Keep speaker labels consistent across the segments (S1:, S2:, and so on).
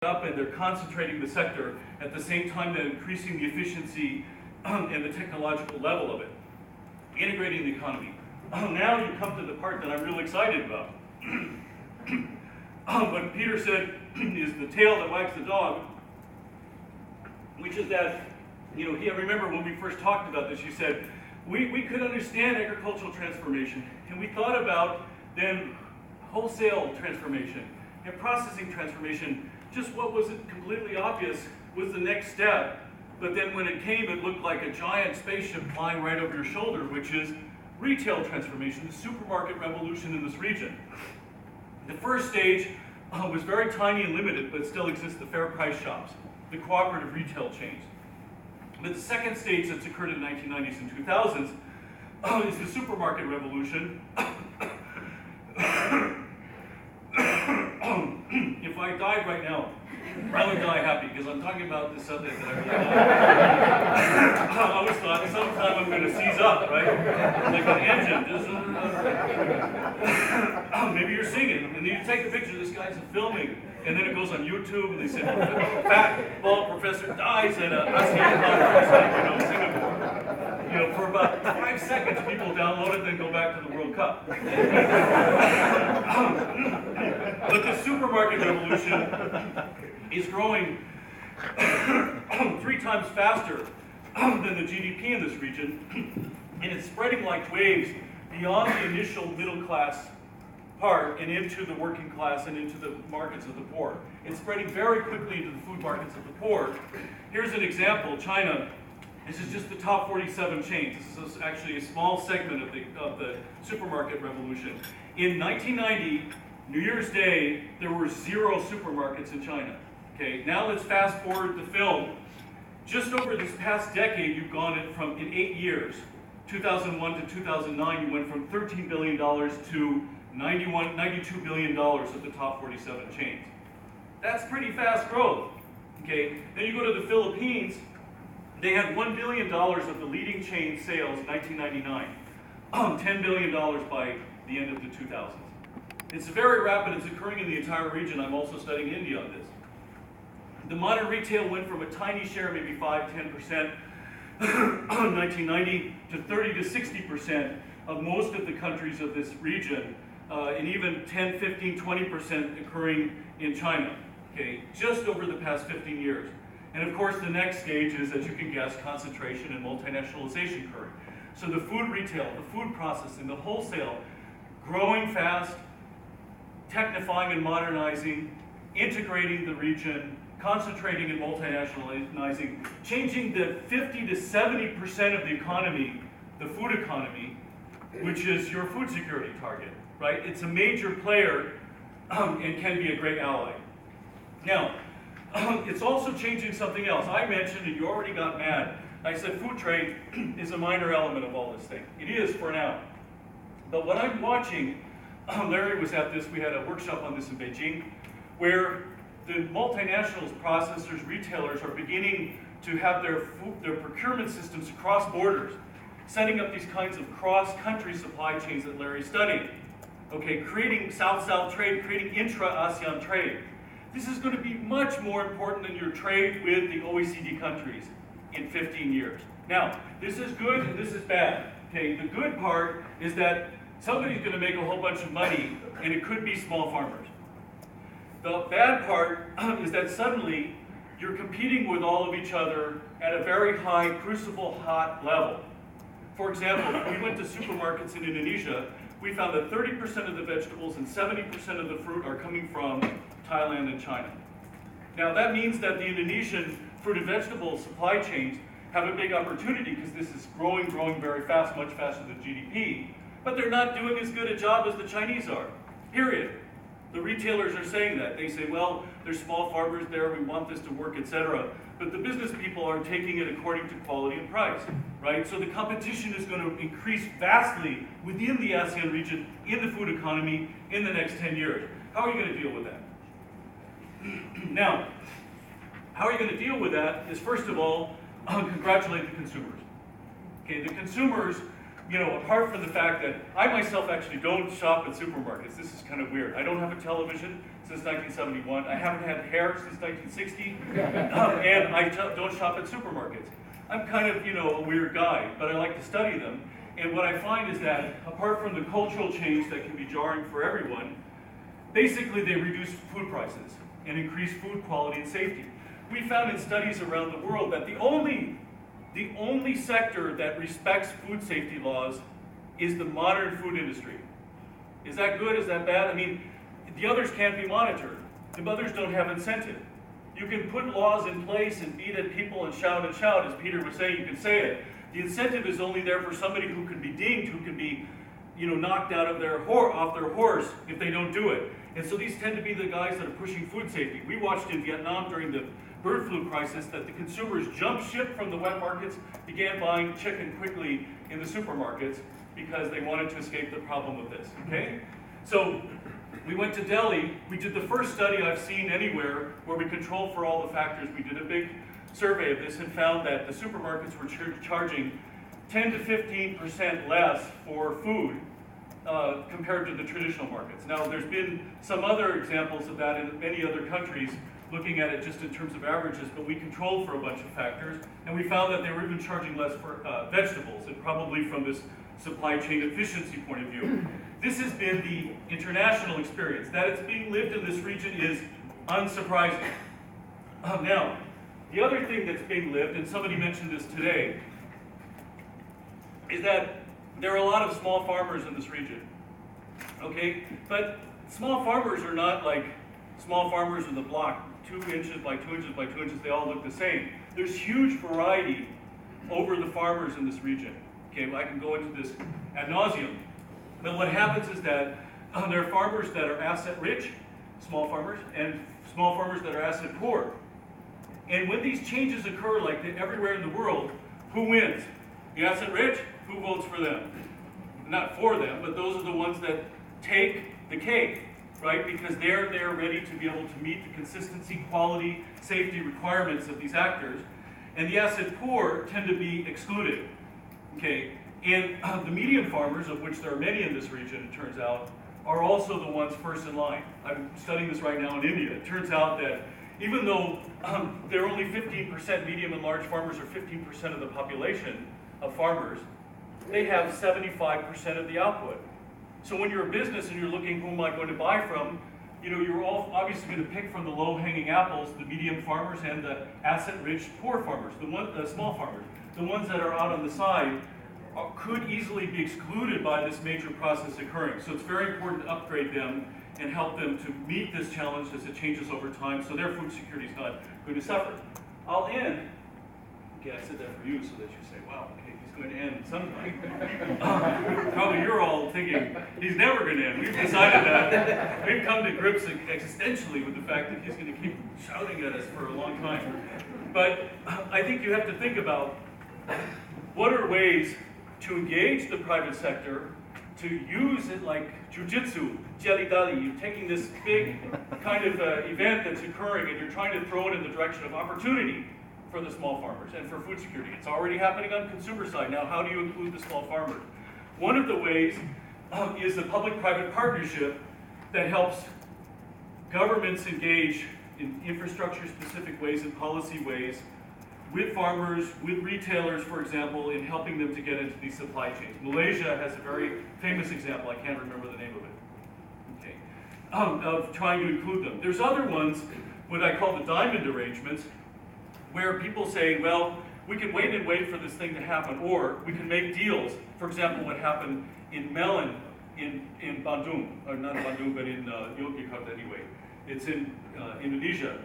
S1: up and they're concentrating the sector at the same time they're increasing the efficiency and the technological level of it, integrating the economy. Now you come to the part that I'm really excited about. What Peter said is the tail that wags the dog, which is that, I remember when we first talked about this, you said, we could understand agricultural transformation, and we thought about then wholesale transformation and processing transformation. Just what was completely obvious was the next step, but then when it came, it looked like a giant spaceship flying right over your shoulder, which is retail transformation, the supermarket revolution in this region. The first stage was very tiny and limited, but still exists, the fair price shops, the cooperative retail chains. But the second stage that's occurred in the 1990s and 2000s is the supermarket revolution. If I died right now, I would die happy because I'm talking about the subject that I really like. I always thought sometime I'm going to seize up, right? Like an engine. Maybe you're singing, and then you take a picture, this guy's filming, and then it goes on YouTube, and they say, fat bald professor dies at a ASEAN conference in Singapore. For about 5 seconds, people download it, then go back to the World Cup. But the supermarket revolution is growing 3 times faster than the GDP in this region, and it's spreading like waves beyond the initial middle class part and into the working class and into the markets of the poor. It's spreading very quickly into the food markets of the poor. Here's an example, China. This is just the top 47 chains. This is actually a small segment of the supermarket revolution. In 1990, New Year's Day, there were 0 supermarkets in China. Okay, now let's fast forward the film. Just over this past decade, you've gone from, in 8 years, 2001 to 2009, you went from $13 billion to $92 billion of the top 47 chains. That's pretty fast growth. Okay, then you go to the Philippines, they had $1 billion of the leading chain sales in 1999, $10 billion by the end of the 2000s. It's very rapid, it's occurring in the entire region. I'm also studying India on this. The modern retail went from a tiny share, maybe 5–10% in 1990 to 30–60% of most of the countries of this region, and even 10–15–20% occurring in China, okay, just over the past 15 years. And of course, the next stage is, as you can guess, concentration and multinationalization occurring. So the food retail, the food processing, the wholesale, growing fast, technifying and modernizing, integrating the region, concentrating and multinationalizing, changing the 50–70% of the economy, the food economy, which is your food security target, right? It's a major player and can be a great ally. Now, it's also changing something else. I mentioned, and you already got mad, I said food trade is a minor element of all this thing. It is for now. But what I'm watching, Larry was at this, we had a workshop on this in Beijing, where the multinationals, processors, retailers are beginning to have their procurement systems across borders, setting up these kinds of cross-country supply chains that Larry studied. Okay, creating South-South trade, creating intra-ASEAN trade. This is going to be much more important than your trade with the OECD countries in 15 years. Now, this is good and this is bad. Okay, the good part is that somebody's going to make a whole bunch of money, and it could be small farmers. The bad part is that suddenly you're competing with all of each other at a very high, crucible hot level. For example, if we went to supermarkets in Indonesia, we found that 30% of the vegetables and 70% of the fruit are coming from Thailand and China. Now that means that the Indonesian fruit and vegetable supply chains have a big opportunity because this is growing very fast, much faster than GDP, but they're not doing as good a job as the Chinese are, period. The retailers are saying that. They say, well, there's small farmers there, we want this to work, etc. But the business people are taking it according to quality and price, right? So the competition is going to increase vastly within the ASEAN region in the food economy in the next 10 years. How are you going to deal with that? Now, how are you going to deal with that is, first of all, congratulate the consumers. Okay, the consumers, apart from the fact that I myself actually don't shop at supermarkets. This is kind of weird. I don't have a television, since 1971. I haven't had hair since 1960, and I don't shop at supermarkets. I'm kind of, a weird guy, but I like to study them. And what I find is that, apart from the cultural change that can be jarring for everyone, basically they reduce food prices and increase food quality and safety. We found in studies around the world that the only sector that respects food safety laws is the modern food industry. Is that good? Is that bad? I mean, the others can't be monitored. The others don't have incentive. You can put laws in place and beat at people and shout, as Peter was saying, you can say it. The incentive is only there for somebody who can be dinged, who can be, knocked out of off their horse if they don't do it. And so these tend to be the guys that are pushing food safety. We watched in Vietnam during the bird flu crisis that the consumers jumped ship from the wet markets, began buying chicken quickly in the supermarkets because they wanted to escape the problem with this, okay? So we went to Delhi. We did the first study I've seen anywhere where we controlled for all the factors. We did a big survey of this and found that the supermarkets were charging 10 to 15% less for food compared to the traditional markets. Now, there's been some other examples of that in many other countries, looking at it just in terms of averages, but we controlled for a bunch of factors, and we found that they were even charging less for vegetables, and probably from this supply chain efficiency point of view. This has been the international experience. That it's being lived in this region is unsurprising. Now, the other thing that's being lived, and somebody mentioned this today, is that there are a lot of small farmers in this region, okay? But small farmers are not like small farmers in the block, 2 inches by 2 inches by 2 inches, they all look the same. There's huge variety over the farmers in this region. Okay, well, I can go into this ad nauseum. But what happens is that there are farmers that are asset rich, small farmers, and small farmers that are asset poor. And when these changes occur, like everywhere in the world, who wins? The asset rich? Who votes for them? Not for them, but those are the ones that take the cake, right? Because they're there ready to be able to meet the consistency, quality, safety requirements of these actors. And the asset poor tend to be excluded, okay? And the medium farmers, of which there are many in this region, it turns out, are also the ones first in line. I'm studying this right now in India. It turns out that even though there are only 15% medium and large farmers, or 15% of the population of farmers, they have 75% of the output. So when you're a business and you're looking, who am I going to buy from, you're all obviously going to pick from the low-hanging apples, the medium farmers and the asset-rich poor farmers, the small farmers. The ones that are out on the side could easily be excluded by this major process occurring. So it's very important to upgrade them and help them to meet this challenge as it changes over time, so their food security is not going to suffer. I'll end. Okay, I said that for you so that you say, wow, okay, he's going to end sometime. Probably you're all thinking, he's never going to end. We've decided that. We've come to grips existentially with the fact that he's going to keep shouting at us for a long time. But I think you have to think about what are ways to engage the private sector, to use it like jujitsu, jelly-dali. You're taking this big kind of event that's occurring and you're trying to throw it in the direction of opportunity for the small farmers and for food security. It's already happening on the consumer side. Now, how do you include the small farmers? One of the ways is the public-private partnership that helps governments engage in infrastructure-specific ways and policy ways with farmers, with retailers, for example, in helping them to get into these supply chains. Malaysia has a very famous example, I can't remember the name of it, okay, of trying to include them. There's other ones, what I call the diamond arrangements, where people say, well, we can wait and wait for this thing to happen, or we can make deals. For example, what happened in melon in Bandung, or not Bandung, but in Yogyakarta anyway. It's in Indonesia.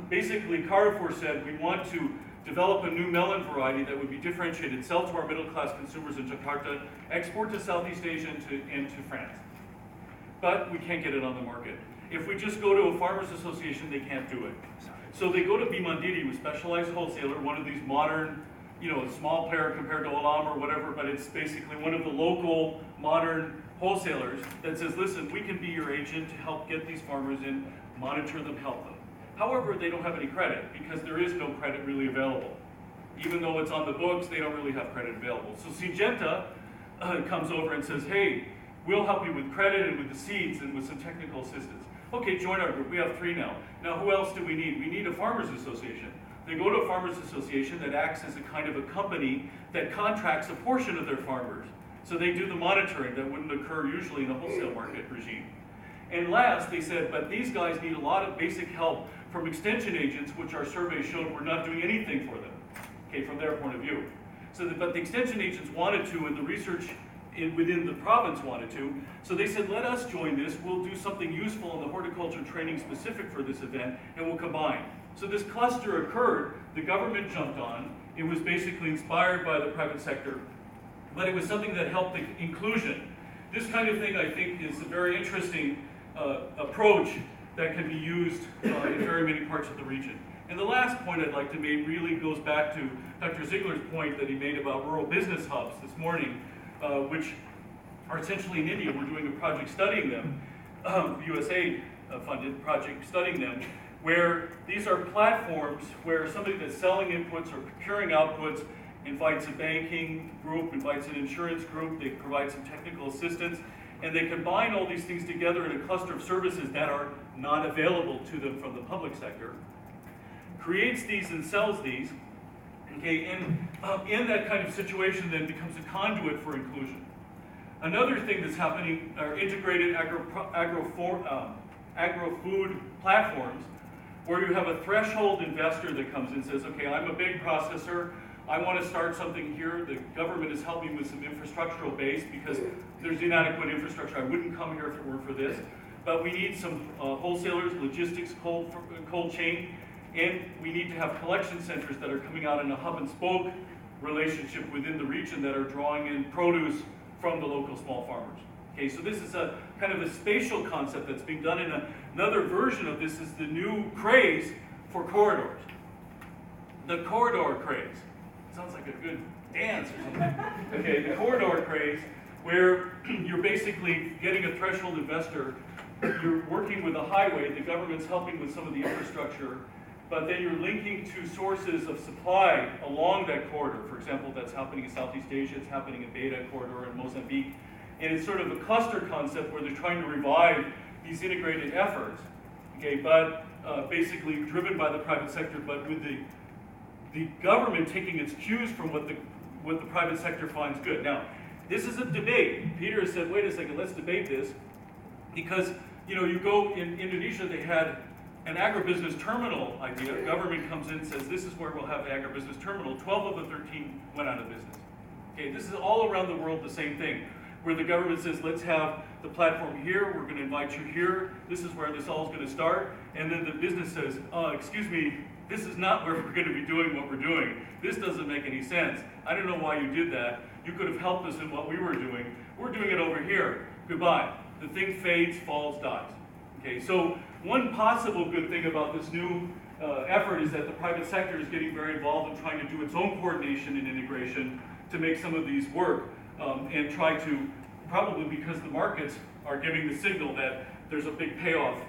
S1: Basically, Carrefour said, we want to develop a new melon variety that would be differentiated, sell to our middle-class consumers in Jakarta, export to Southeast Asia and to France. But we can't get it on the market. If we just go to a farmers association, they can't do it. So they go to Bimandiri, a specialized wholesaler, one of these modern, small player compared to Olam or whatever, but it's basically one of the local modern wholesalers that says, listen, we can be your agent to help get these farmers in, monitor them, help them. However, they don't have any credit because there is no credit really available. Even though it's on the books, they don't really have credit available. So Syngenta comes over and says, hey, we'll help you with credit and with the seeds and with some technical assistance. Okay, join our group. We have 3 now. Now, who else do we need? We need a farmers association. They go to a farmers association that acts as a kind of a company that contracts a portion of their farmers. So they do the monitoring that wouldn't occur usually in a wholesale market regime. And last, they said, but these guys need a lot of basic help from extension agents, which our survey showed were not doing anything for them, okay, from their point of view. But the extension agents wanted to, and the research within the province wanted to, so they said, let us join this, we'll do something useful in the horticulture training specific for this event, and we'll combine. So this cluster occurred, the government jumped on, it was basically inspired by the private sector, but it was something that helped the inclusion. This kind of thing, I think, is a very interesting approach that can be used in very many parts of the region. And the last point I'd like to make really goes back to Dr. Ziegler's point that he made about rural business hubs this morning, which are essentially in India. We're doing a project studying them, USAID funded project studying them, where these are platforms where somebody that's selling inputs or procuring outputs invites a banking group, invites an insurance group, they provide some technical assistance, and they combine all these things together in a cluster of services that are not available to them from the public sector, creates these and sells these, okay, and in that kind of situation then becomes a conduit for inclusion. Another thing that's happening are integrated agro-food platforms where you have a threshold investor that comes in and says, okay, I'm a big processor, I want to start something here. The government is helping with some infrastructural base because there's inadequate infrastructure. I wouldn't come here if it weren't for this. But we need some wholesalers, logistics, cold chain, and we need to have collection centers that are coming out in a hub and spoke relationship within the region that are drawing in produce from the local small farmers. Okay, so this is a kind of a spatial concept that's being done in another version of this is the new craze for corridors. The corridor craze. Sounds like a good dance or something. Okay, the corridor craze, where you're basically getting a threshold investor, you're working with a highway, the government's helping with some of the infrastructure, but then you're linking to sources of supply along that corridor. For example, that's happening in Southeast Asia, it's happening in Beta corridor in Mozambique. And it's sort of a cluster concept where they're trying to revive these integrated efforts, okay, but basically driven by the private sector, but with the government taking its cues from what the private sector finds good. Now, this is a debate. Peter has said, wait a second, let's debate this, because you go in Indonesia, they had an agribusiness terminal idea. Government comes in and says, this is where we'll have the agribusiness terminal. 12 of the 13 went out of business. Okay, this is all around the world the same thing, where the government says, let's have the platform here, we're going to invite you here, this is where this all is going to start, and then the business says, excuse me, this is not where we're going to be doing what we're doing. This doesn't make any sense. I don't know why you did that. You could have helped us in what we were doing. We're doing it over here. Goodbye. The thing fades, falls, dies. Okay, so one possible good thing about this new effort is that the private sector is getting very involved in trying to do its own coordination and integration to make some of these work and try to, probably because the markets are giving the signal that there's a big payoff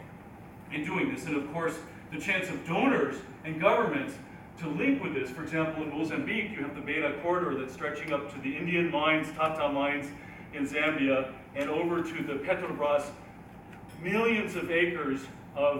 S1: in doing this. And of course, the chance of donors and governments to link with this. For example, in Mozambique, you have the Beta corridor that's stretching up to the Indian mines, Tata mines in Zambia, and over to the Petrobras, millions of acres of